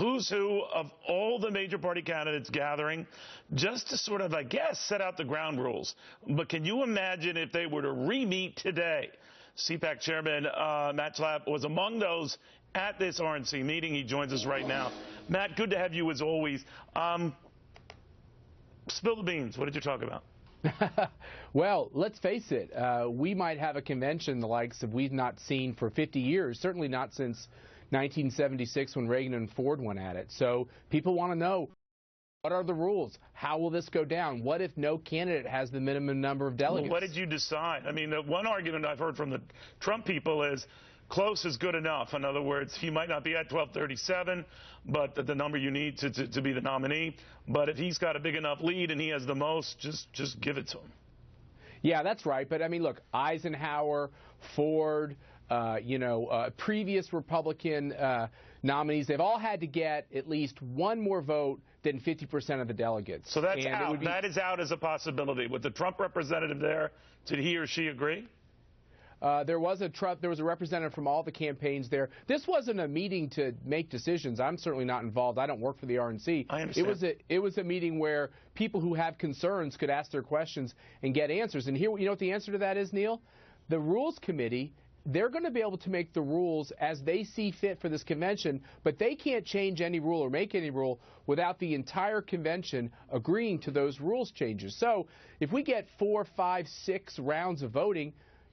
who's who of all the major party candidates gathering just to sort of, I guess, set out the ground rules. But can you imagine if they were to re-meet today? CPAC Chairman Matt Schlapp was among those at this RNC meeting. He joins us right now. Matt, good to have you as always. Spill the beans. What did you talk about? Well, let's face it. We might have a convention the likes of we've not seen for 50 years, certainly not since 1976 when Reagan and Ford went at it. So people want to know, what are the rules? How will this go down? What if no candidate has the minimum number of delegates? Well, what did you decide? I mean, the one argument I've heard from the Trump people is close is good enough. In other words, he might not be at 1237, but the number you need to be the nominee. But if he's got a big enough lead and he has the most, just give it to him. Yeah, that's right. But, I mean, look, Eisenhower, Ford, previous Republican nominees, they've all had to get at least one more vote than 50% of the delegates. So that's out. That is out as a possibility. With the Trump representative there, did he or she agree? There was a representative from all the campaigns there. This wasn't a meeting to make decisions. I'm certainly not involved. I don't work for the RNC. I understand. It was a meeting where people who have concerns could ask their questions and get answers. And here, you know what the answer to that is, Neil? The Rules Committee, they're going to be able to make the rules as they see fit for this convention, but they can't change any rule or make any rule without the entire convention agreeing to those rules changes. So if we get 4, 5, 6 rounds of voting,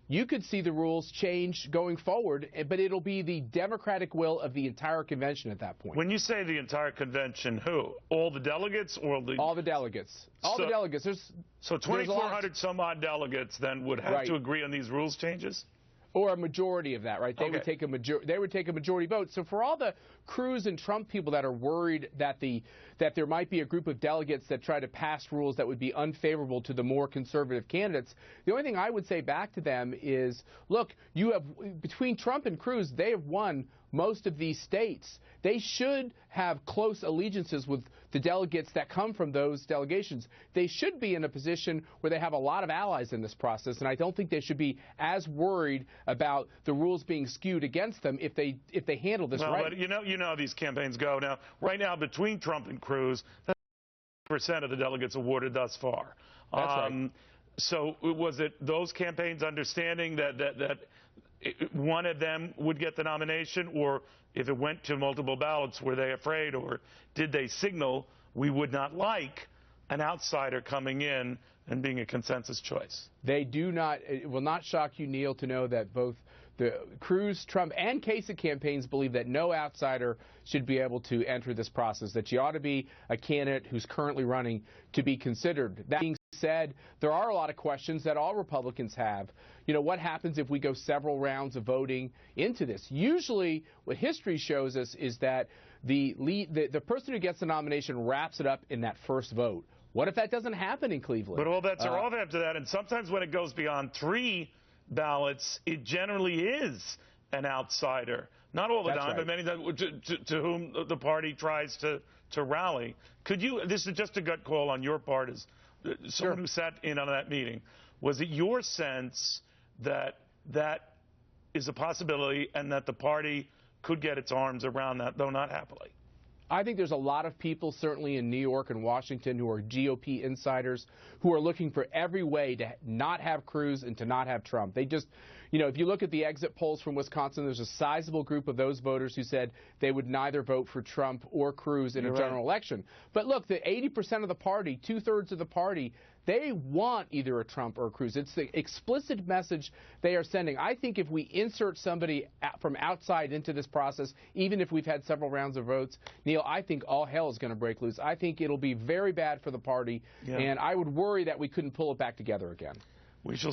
you could see the rules change going forward, but it'll be the democratic will of the entire convention at that point. When you say the entire convention, who? All the delegates or the... All the delegates. All the delegates. So 2,400 some odd delegates then would have to agree on these rules changes? Or a majority of that, right? They would take a majority vote. So for all the Cruz and Trump people that are worried that there might be a group of delegates that try to pass rules that would be unfavorable to the more conservative candidates, the only thing I would say back to them is, look, between Trump and Cruz, they have won most of these states. They should have close allegiances with the delegates that come from those delegations. They should be in a position where they have a lot of allies in this process, and I don't think they should be as worried about the rules being skewed against them if they handle this right. But you know how these campaigns go. Now, right now, between Trump and Cruz, that's 50% of the delegates awarded thus far. That's right. So was it those campaigns understanding that one of them would get the nomination, or if it went to multiple ballots, were they afraid, or did they signal we would not like an outsider coming in and being a consensus choice? They do not. It will not shock you, Neil, to know that both the Cruz, Trump, and Kasich campaigns believe that no outsider should be able to enter this process, that you ought to be a candidate who's currently running to be considered. That being said, there are a lot of questions that all Republicans have. You know, what happens if we go several rounds of voting into this? Usually, what history shows us is that the person who gets the nomination wraps it up in that first vote. What if that doesn't happen in Cleveland? But all bets are off after that, and sometimes when it goes beyond 3 ballots, it generally is an outsider. Not all the time, but many times to whom the party tries to rally. Could you, this is just a gut call on your part as someone who sat in on that meeting, was it your sense that that is a possibility and that the party could get its arms around that, though not happily? I think there's a lot of people, certainly in New York and Washington, who are GOP insiders who are looking for every way to not have Cruz and to not have Trump. They just, you know, if you look at the exit polls from Wisconsin, there's a sizable group of those voters who said they would neither vote for Trump or Cruz in a general election. But look, the 80% of the party, 2/3 of the party, they want either a Trump or a Cruz. It's the explicit message they are sending. I think if we insert somebody from outside into this process, even if we've had several rounds of votes, Neil, I think all hell is going to break loose. I think it'll be very bad for the party, and I would worry that we couldn't pull it back together again. We shall